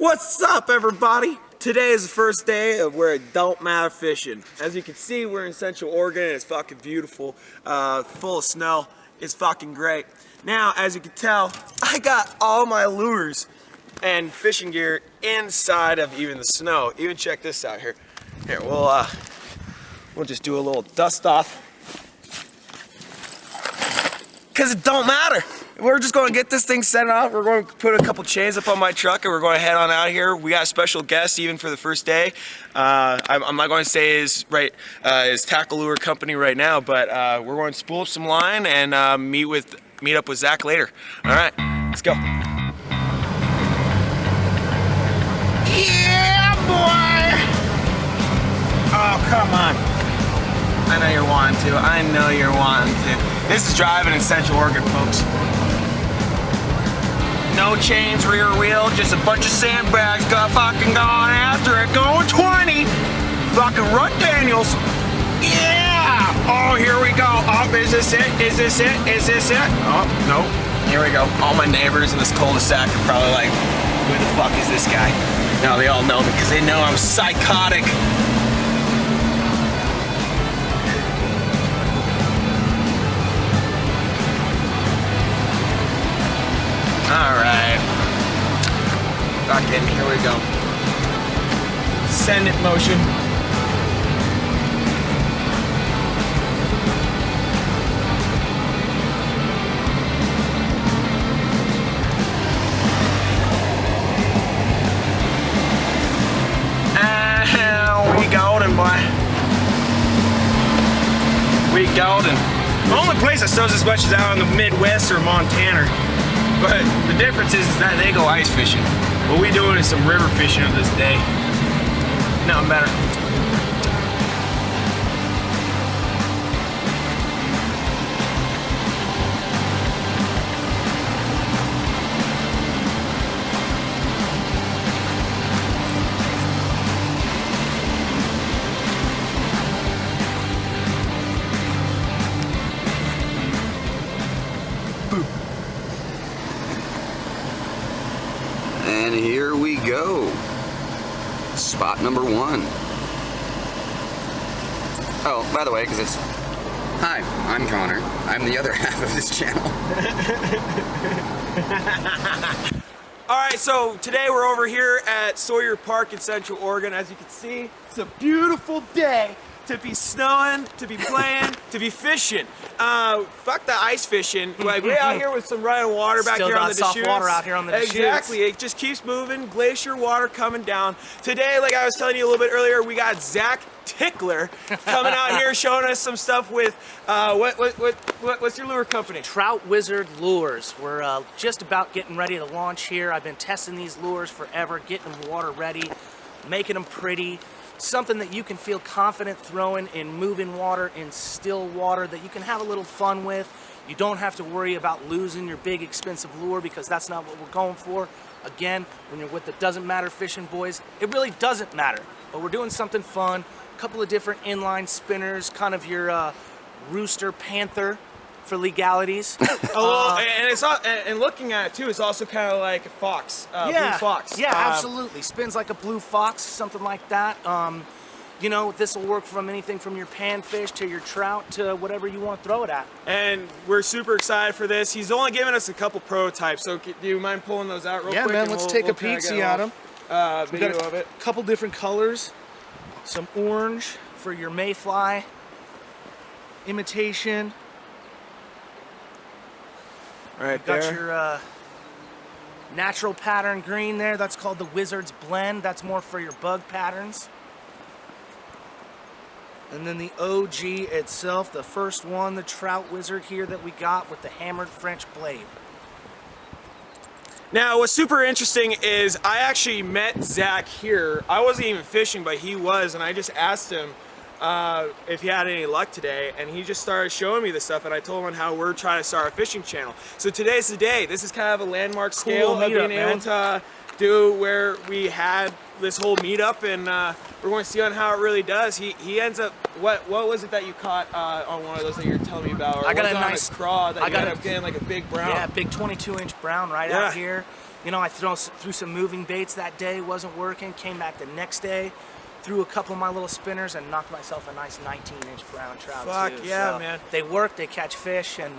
What's up, everybody? Today is the first day of Where It Don't Matter Fishing. As you can see, we're in Central Oregon and it's fucking beautiful, full of snow. It's fucking great. Now, as you can tell, I got all my lures and fishing gear inside of even the snow. Even check this out here. Here, we'll just do a little dust off. Cause it don't matter. We're just going to get this thing set up. We're going to put a couple chains up on my truck and we're going to head on out of here. We got a special guest even for the first day. I'm not going to say his tackle lure company right now, but we're going to spool up some line and meet up with Zach later. All right, let's go. Yeah, boy! Oh, come on. I know you're wanting to. I know you're wanting to. This is driving in Central Oregon, folks. No chains, rear wheel, just a bunch of sandbags fucking going after it, going 20. Fucking Rut Daniels. Yeah! Oh, here we go. Oh, is this it? Is this it? Is this it? Oh, nope. Here we go. All my neighbors in this cul-de-sac are probably like, who the fuck is this guy? No, they all know me because they know I'm psychotic. Alright. Fucking, here we go. Send it motion. We golden, boy. We golden. The only place that snows as much as out in the Midwest or Montana. But the difference is that they go ice fishing. What we doing is some river fishing of this day. Nothing better. And here we go. Spot number one. Oh, by the way, because it's... Hi, I'm Connor. I'm the other half of this channel. Alright, so today we're over here at Sawyer Park in Central Oregon. As you can see, it's a beautiful day to be snowing, to be playing, to be fishing. Fuck the ice fishing. Like, we're out here with some running water back here on the Deschutes. Still got soft water out here on the Deschutes. Exactly. It just keeps moving. Glacier water coming down. Today, like I was telling you a little bit earlier, we got Zach Tickler coming out here showing us some stuff with what's your lure company? Trout Wizard Lures. We're just about getting ready to launch here. I've been testing these lures forever, getting them water ready, making them pretty. Something that you can feel confident throwing in moving water, in still water, that you can have a little fun with. You don't have to worry about losing your big expensive lure because that's not what we're going for. Again, when you're with the Doesn't Matter Fishing boys, it really doesn't matter. But we're doing something fun. A couple of different inline spinners, kind of your rooster panther for legalities. And looking at it too, it's also kind of like a fox, blue fox. Yeah, absolutely. Spins like a blue fox, something like that. You know, this will work from anything from your panfish to your trout to whatever you want to throw it at. And we're super excited for this. He's only given us a couple prototypes, so do you mind pulling those out real quick? Yeah, man, let's take a peek-see at them. Video of it. A couple different colors. Some orange for your mayfly imitation. Right there. there. Got your natural pattern green there. That's called the Wizard's Blend. That's more for your bug patterns. And then the OG itself, the first one, the Trout Wizard here that we got with the hammered French blade. Now, what's super interesting is I actually met Zach here. I wasn't even fishing, but he was, and I just asked him if he had any luck today, and he just started showing me this stuff, and I told him how we're trying to start a fishing channel. So today's the day. This is kind of a landmark scale of being able to do where we had this whole meetup, and we're going to see on how it really does. He ends up, what was it that you caught on one of those that you were telling me about? Or I got was a it nice on a craw that you ended up getting like a big brown? Yeah, big 22-inch brown right out here. You know, I threw some moving baits that day, wasn't working. Came back the next day, threw a couple of my little spinners and knocked myself a nice 19-inch brown trout. Fuck too. yeah, so man. They work, they catch fish, and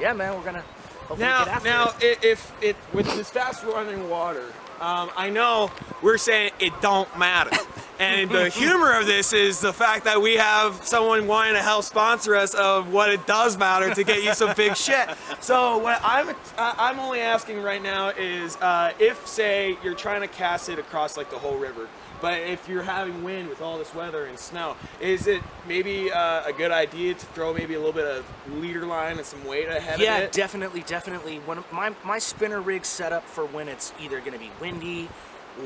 yeah, man, we're gonna hopefully get after it. If it with this fast running water, I know we're saying it don't matter. And the humor of this is the fact that we have someone wanting to help sponsor us of what it does matter to get you some big shit. So what I'm only asking right now is if, say, you're trying to cast it across like the whole river, but if you're having wind with all this weather and snow, is it maybe a good idea to throw maybe a little bit of leader line and some weight ahead of it? Yeah, definitely. When my spinner rig's set up for when it's either going to be windy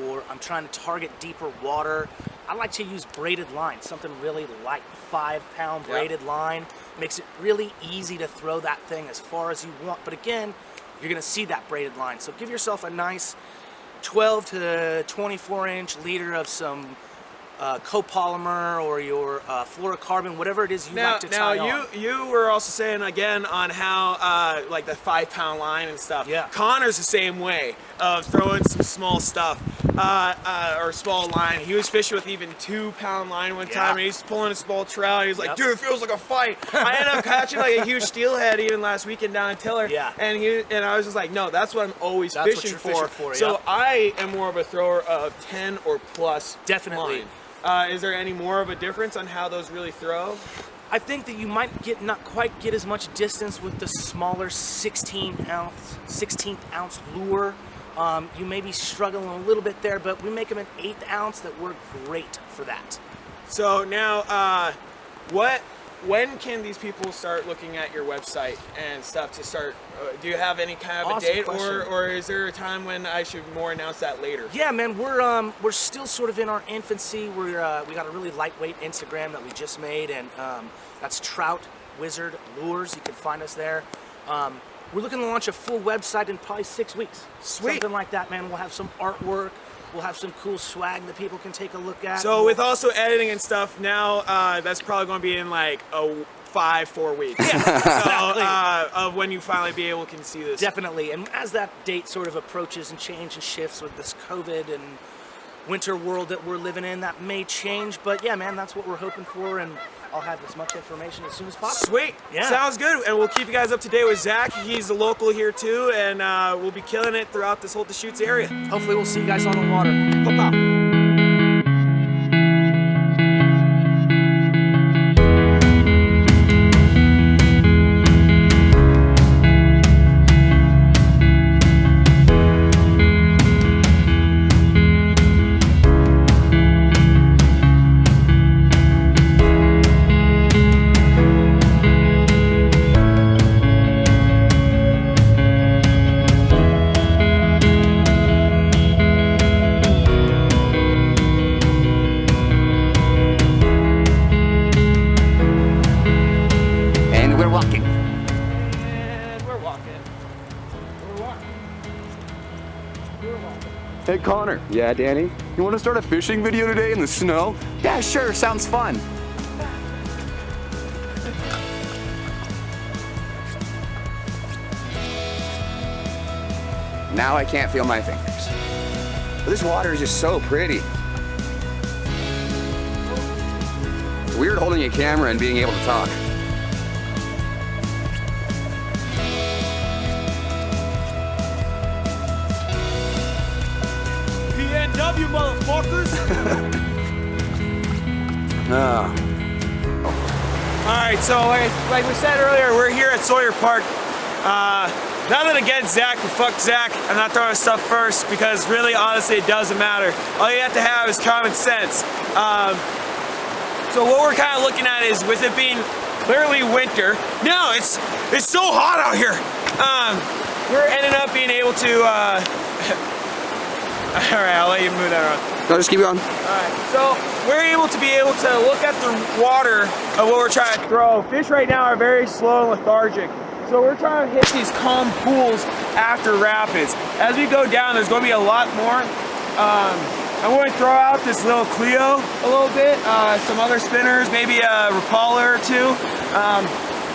or I'm trying to target deeper water. I like to use braided line, something really light, 5-pound braided line. Makes it really easy to throw that thing as far as you want. But again, you're going to see that braided line. So give yourself a nice 12 to 24-inch leader of some copolymer or your fluorocarbon, whatever it is you like to tie on. Now, you were also saying again on how like the 5-pound line and stuff. Yeah. Connor's the same way of throwing some small stuff or small line. He was fishing with even 2-pound line one time, and he's pulling a small trout. He's like, dude, it feels like a fight. I ended up catching like a huge steelhead even last weekend down in Tiller. Yeah. And I was just like, no, that's what I'm always fishing for. So I am more of a thrower of 10 or plus. Definitely. Line. Is there any more of a difference on how those really throw? I think that you might not quite get as much distance with the smaller 16th ounce lure. You may be struggling a little bit there, but we make them an 1/8 ounce that work great for that. So now, when can these people start looking at your website and stuff to start? Do you have any kind of a date, or is there a time when I should more announce that later? Yeah, man, we're still sort of in our infancy. We got a really lightweight Instagram that we just made, and that's Trout Wizard Lures. You can find us there. We're looking to launch a full website in probably 6 weeks. Sweet. Something like that, man. We'll have some artwork. We'll have some cool swag that people can take a look at. So with also editing and stuff now, that's probably going to be in like 4 weeks. Yeah, exactly. Of when you finally be able to see this. Definitely. And as that date sort of approaches and changes and shifts with this COVID and winter world that we're living in, that may change. But yeah, man, that's what we're hoping for. And I'll have as much information as soon as possible. Sweet. Yeah. Sounds good. And we'll keep you guys up to date with Zach. He's a local here too, and we'll be killing it throughout this whole Deschutes area. Hopefully we'll see you guys on the water. Pop out. Hey Connor. Yeah, Danny? You want to start a fishing video today in the snow? Yeah, sure, sounds fun. Now I can't feel my fingers. But this water is just so pretty. It's weird holding a camera and being able to talk. PNW, motherfuckers! Alright, so like we said earlier, we're here at Sawyer Park. Nothing against Zach, but fuck Zach. I'm not throwing stuff first because really, honestly, it doesn't matter. All you have to have is common sense. So what we're kind of looking at is, with it being clearly winter, no, it's so hot out here. We're ending up being able to, Alright, I'll let you move that around. No, just keep going. Alright, so we're able to look at the water of what we're trying to throw. Fish right now are very slow and lethargic. So we're trying to hit these calm pools after rapids. As we go down, there's going to be a lot more. I'm going to throw out this little Clio a little bit, some other spinners, maybe a Rapala or two.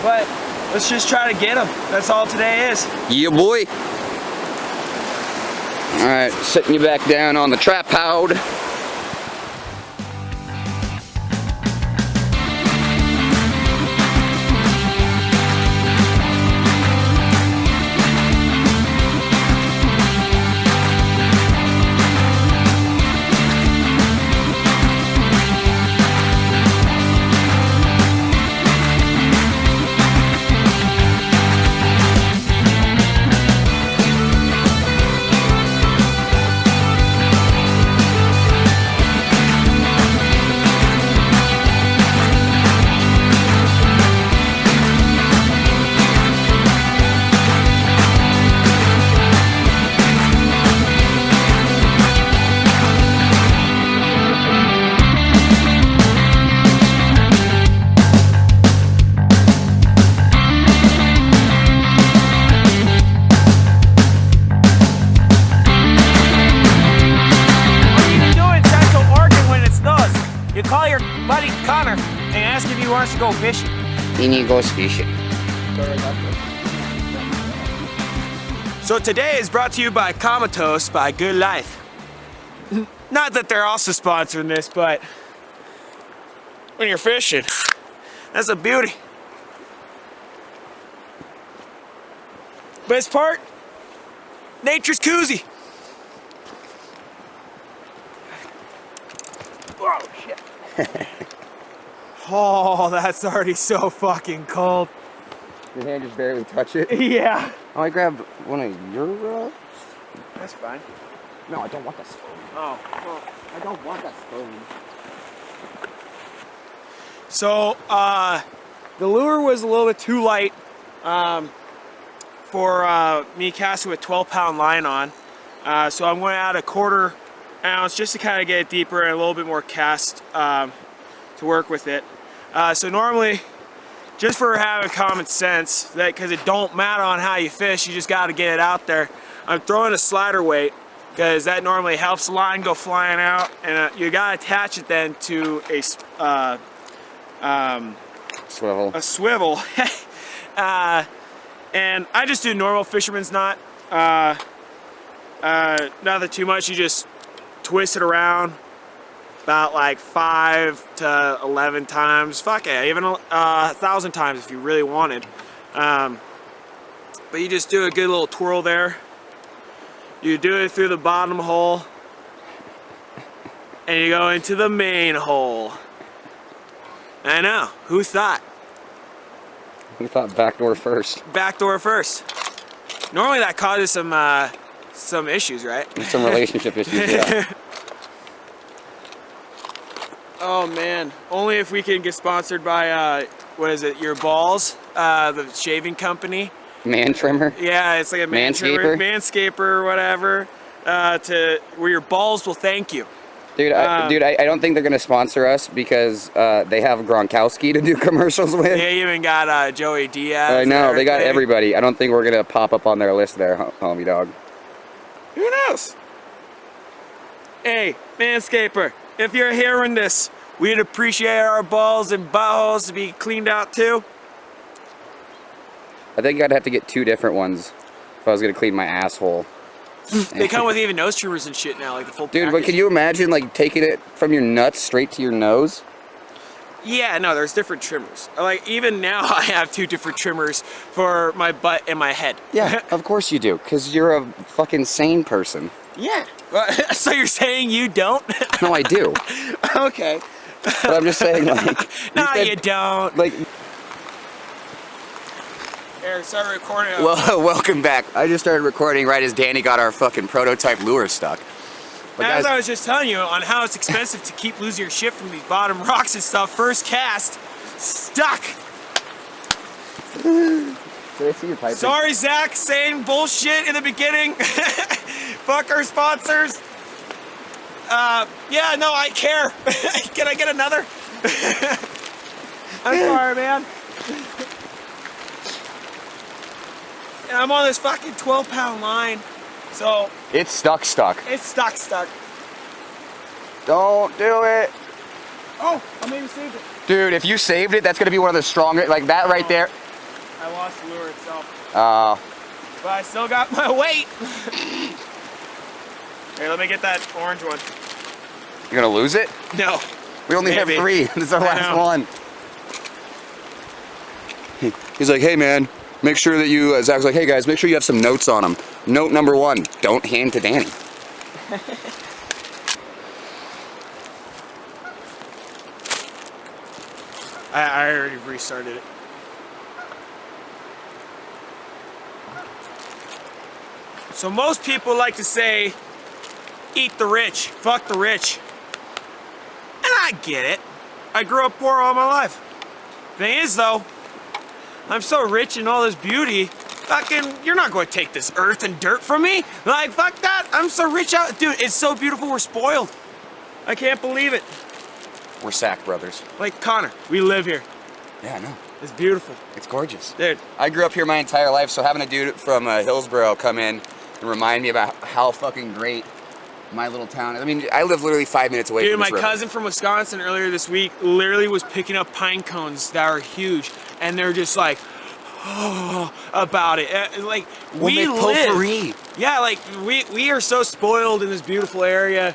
But let's just try to get them. That's all today is. Yeah, boy. All right, sitting you back down on the tripod. You call your buddy Connor and ask if he wants to go fishing. He goes fishing. So today is brought to you by Comatose by Good Life. Not that they're also sponsoring this, but when you're fishing, that's a beauty. Best part, nature's koozie. Oh shit. Oh, that's already so fucking cold. Your hand just barely touch it. Yeah. Oh, I grabbed one of your rods. That's fine. No, I don't want that spoon. Oh. Well. I don't want that spoon. So, the lure was a little bit too light for me casting with 12-pound line on. So I'm going to add a 1/4 ounce just to kind of get it deeper and a little bit more cast to work with it. So normally, just for having common sense, that because it don't matter on how you fish, you just got to get it out there. I'm throwing a slider weight because that normally helps the line go flying out, and you got to attach it then to a Swivel. a swivel. And I just do normal fisherman's knot. Nothing too much. You just twist it around about like 5 to 11 times. Fuck it, even 1,000 times if you really wanted. But you just do a good little twirl there. You do it through the bottom hole, and you go into the main hole. I know, who thought? Who thought backdoor first? Backdoor first. Normally that causes some issues, right? Some relationship issues, yeah. Oh man, only if we can get sponsored by, what is it, Your Balls, the shaving company. Man trimmer? Yeah, it's like a manscaper or whatever, where your balls will thank you. Dude, I don't think they're gonna sponsor us because they have Gronkowski to do commercials with. They even got Joey Diaz. I know, they got everybody. I don't think we're gonna pop up on their list there, homie dog. Who knows? Hey, Manscaper, if you're hearing this, we'd appreciate our balls and buttholes to be cleaned out too. I think I'd have to get 2 different ones if I was gonna clean my asshole. They come with even nose trimmers and shit now, like the full Dude, package. but can you imagine like taking it from your nuts straight to your nose? Yeah, no, there's different trimmers. Like even now I have 2 different trimmers for my butt and my head. Yeah, of course you do, because you're a fucking sane person. Yeah. So you're saying you don't? No, I do. Okay. But I'm just saying, like... No, you don't. Like... Here, start recording. Well, welcome back. I just started recording right as Danny got our fucking prototype lure stuck. But as guys, I was just telling you on how it's expensive to keep losing your shit from these bottom rocks and stuff, first cast, stuck. did I see your pipe? Sorry, Zach, saying bullshit in the beginning. Fuck our sponsors. Yeah, no, I care. Can I get another? I'm sorry, man. And I'm on this fucking 12-pound line, so... It's stuck. It's stuck. Don't do it. Oh, I maybe saved it. Dude, if you saved it, that's gonna be one of the stronger, like that right there. I lost the lure itself. Oh. But I still got my weight. Here, let me get that orange one. You're gonna lose it? No. We only have Maybe. 3. This is our last know. one. He's like, hey man, make sure that you, Zach's like, hey guys, make sure you have some notes on them. Note number 1, don't hand to Danny. I already restarted it. So most people like to say, eat the rich, fuck the rich. And I get it. I grew up poor all my life. Thing is though, I'm so rich in all this beauty, fucking, you're not going to take this earth and dirt from me. Like, fuck that. I'm so rich out. Dude, it's so beautiful. We're spoiled. I can't believe it. We're Sack brothers. Like, Connor, we live here. Yeah, I know. It's beautiful. It's gorgeous. Dude. I grew up here my entire life, so having a dude from Hillsboro come in and remind me about how fucking great my little town is. I mean, I live literally 5 minutes away Dude, from this my river. cousin from Wisconsin earlier this week literally was picking up pine cones that are huge, and they're just like, oh, about it. Like, We'll we make live. potpourri. Yeah, like, we are so spoiled in this beautiful area.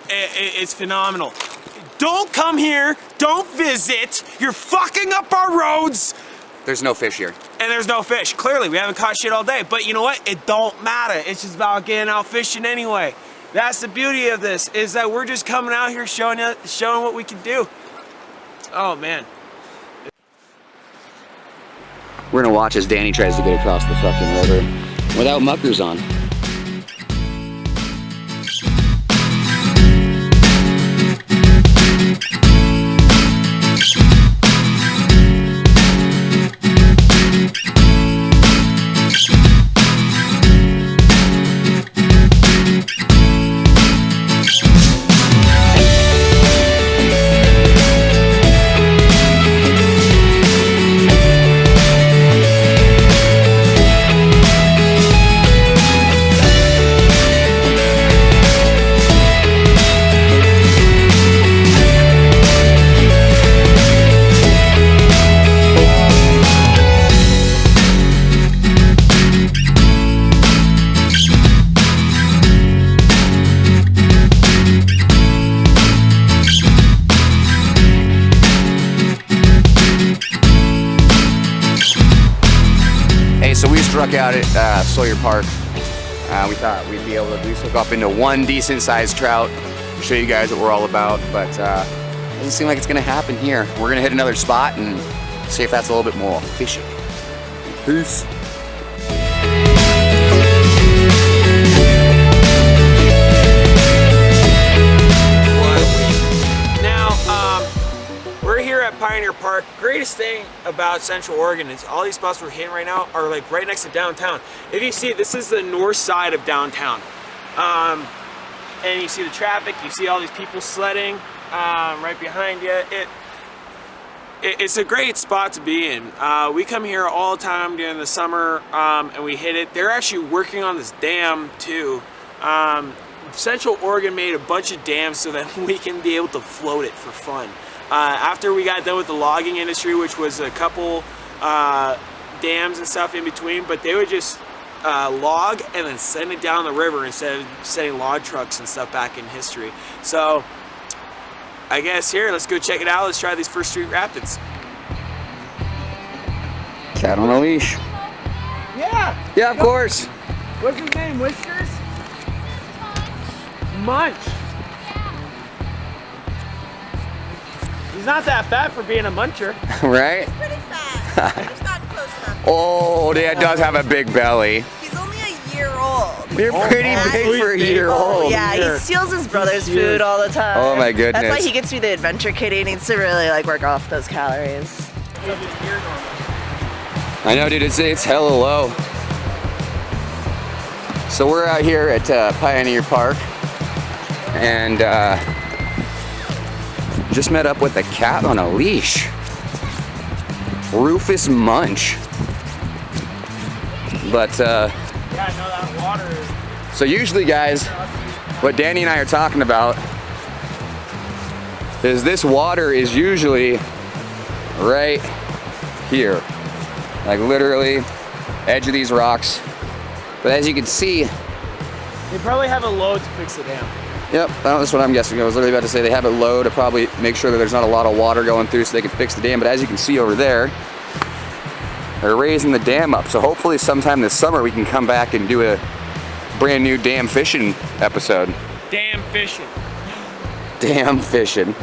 It's phenomenal. Don't come here. Don't visit. You're fucking up our roads. There's no fish here. And there's no fish. Clearly, we haven't caught shit all day. But you know what? It don't matter. It's just about getting out fishing anyway. That's the beauty of this, is that we're just coming out here showing what we can do. Oh, man. We're gonna watch as Danny tries to get across the fucking river without muckers on. So we struck out at Sawyer Park. We thought we'd be able to at least hook up into one decent sized trout, show you guys what we're all about, but it doesn't seem like it's gonna happen here. We're gonna hit another spot and see if that's a little bit more fishing. Peace. We're here at Pioneer Park. Greatest thing about Central Oregon is all these spots we're hitting right now are like right next to downtown. If you see, this is the north side of downtown. And you see the traffic, you see all these people sledding right behind you. It's a great spot to be in. We come here all the time during the summer and we hit it. They're actually working on this dam too. Central Oregon made a bunch of dams so that we can be able to float it for fun. After we got done with the logging industry, which was a couple dams and stuff in between, but they would just log and then send it down the river instead of sending log trucks and stuff back in history. So I guess here, let's go check it out. Let's try these First Street Rapids. Cat on a leash. Yeah. Yeah, of course. What's his name? Whiskers? Munch. He's not that fat for being a muncher. Right? He's pretty fat. He's not close enough. Oh, Dad does have a big belly. He's only a year old. You're pretty big for a year old. Yeah, he steals his brother's food all the time. Oh my goodness. That's why he gets me the adventure kit. He needs to really like work off those calories. I know, dude, it's hella low. So we're out here at Pioneer Park and just met up with a cat on a leash. Rufus Munch. But Yeah, I know that water is. so usually, guys, what Danny and I are talking about is this water is usually right here. Like literally edge of these rocks. But as you can see, They probably have a load to fix the dam. Yep, that was what I'm guessing. I was literally about to say they have it low to probably make sure that there's not a lot of water going through so they can fix the dam. But as you can see over there, they're raising the dam up. So hopefully sometime this summer we can come back and do a brand new dam fishing episode. Dam fishing. Dam fishing.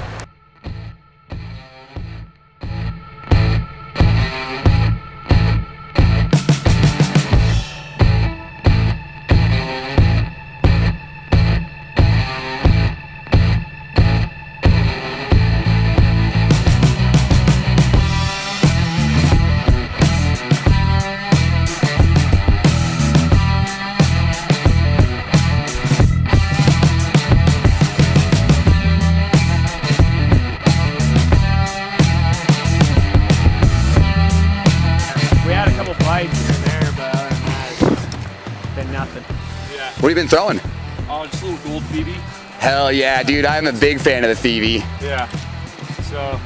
What have you been throwing? Oh, just a little gold Phoebe. Hell yeah, dude. I'm a big fan of the Phoebe. Yeah. So,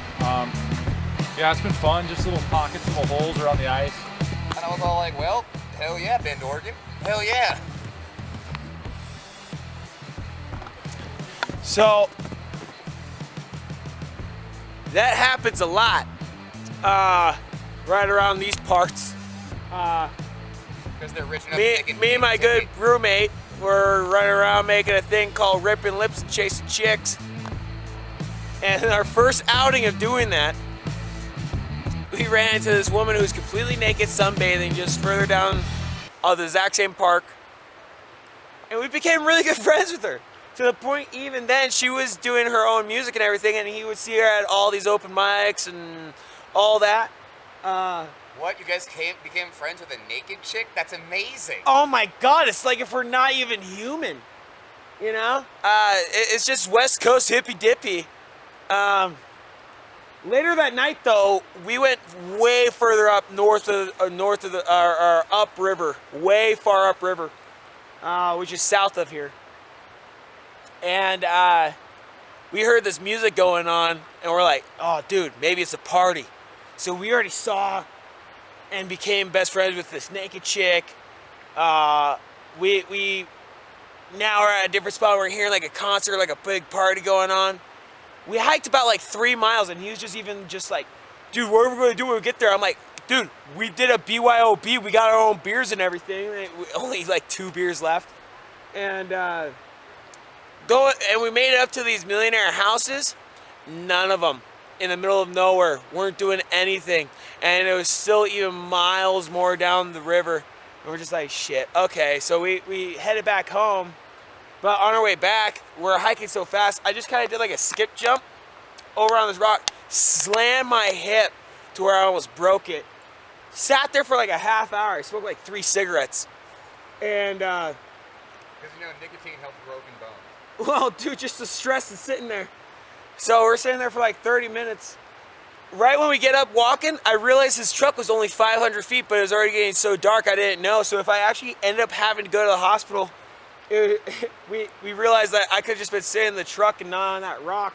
yeah, it's been fun. Just little pockets, little holes around the ice. And I was all like, well, hell yeah, Bend, Oregon. Hell yeah. So, that happens a lot. Right around these parts. Because they're rich enough Me and my good roommate were running around making a thing called ripping lips and chasing chicks. And in our first outing of doing that, we ran into this woman who's completely naked sunbathing just further down the exact same park. And we became really good friends with her. To the point even then she was doing her own music and everything, and he would see her at all these open mics and all that. What? You guys became friends with a naked chick? That's amazing. Oh my God, it's like if we're not even human, you know? It's just West Coast hippy dippy. Later that night though, we went way further up north of the upriver, way far upriver, which is south of here. And we heard this music going on, and we're like, oh dude, maybe it's a party. So we already saw and became best friends with this naked chick. We now are at a different spot. We're hearing like a concert, like a big party going on. We hiked about like 3 miles, and he was just like, dude, what are we gonna do when we get there? I'm like, dude, we did a BYOB. We got our own beers and everything. Only like 2 beers left. And we made it up to these millionaire houses. None of them in the middle of nowhere, weren't doing anything. And it was still even miles more down the river. And we're just like, shit. Okay, so we headed back home. But on our way back, we're hiking so fast, I just kind of did like a skip jump over on this rock, slammed my hip to where I almost broke it. Sat there for like a half hour. I smoked like 3 cigarettes. And, because you know, nicotine helps broken bones. well, dude, just the stress of sitting there. So we're sitting there for like 30 minutes. Right when we get up walking, I realized his truck was only 500 feet, but it was already getting so dark I didn't know. So if I actually ended up having to go to the hospital, we realized that I could have just been sitting in the truck and not on that rock.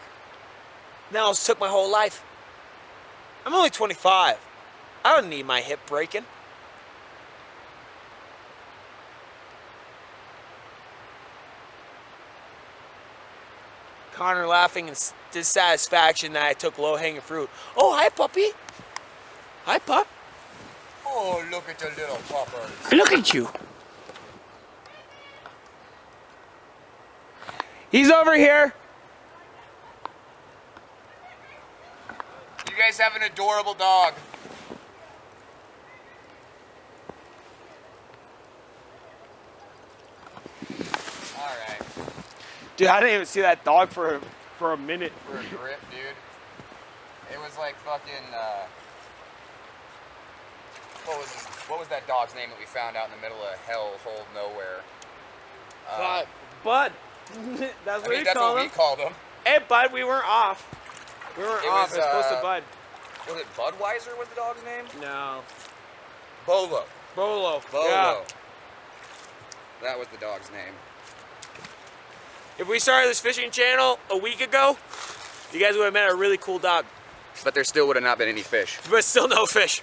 That almost took my whole life. I'm only 25. I don't need my hip breaking. Connor laughing in dissatisfaction that I took low-hanging fruit. Oh, hi, puppy. Hi, pup. Oh, look at the little puppers. Look at you. He's over here. You guys have an adorable dog. All right. Dude, I didn't even see that dog for a minute. For a grip, dude. It was like fucking, what was that dog's name that we found out in the middle of hellhole nowhere? Bud. That's what we called him. Hey, Bud, we weren't off. We weren't off. It was close to Bud. Was it Budweiser was the dog's name? No. Bolo. Bolo. Bolo. Yeah. That was the dog's name. If we started this fishing channel a week ago, you guys would have met a really cool dog. But there still would have not been any fish. But still no fish.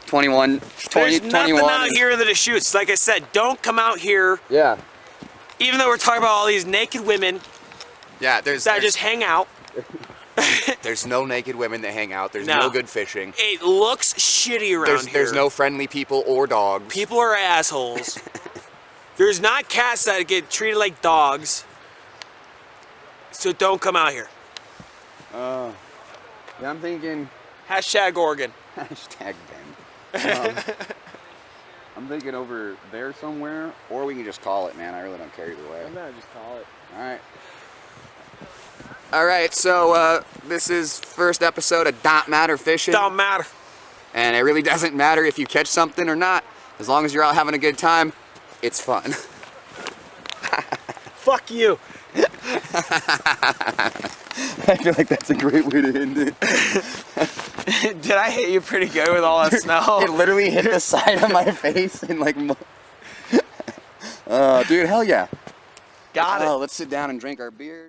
21, 20, There's nothing 21. out here in the Deschutes. Like I said, don't come out here. Yeah. Even though we're talking about all these naked women Yeah, that just hang out. there's no naked women that hang out. There's no good fishing. It looks shitty around here. There's no friendly people or dogs. People are assholes. There's not cats that get treated like dogs. So don't come out here. Yeah, I'm thinking. Hashtag Oregon. Hashtag Ben. I'm thinking over there somewhere, or we can just call it, man. I really don't care either way. I'm gonna just call it. All right. All right, so this is first episode of Don't Matter Fishing. Don't matter. And it really doesn't matter if you catch something or not. As long as you're out having a good time, it's fun. Fuck you. I feel like that's a great way to end it. Did I hit you pretty good with all that snow? It literally hit the side of my face and like, dude, hell yeah. Got it. Oh, let's sit down and drink our beer.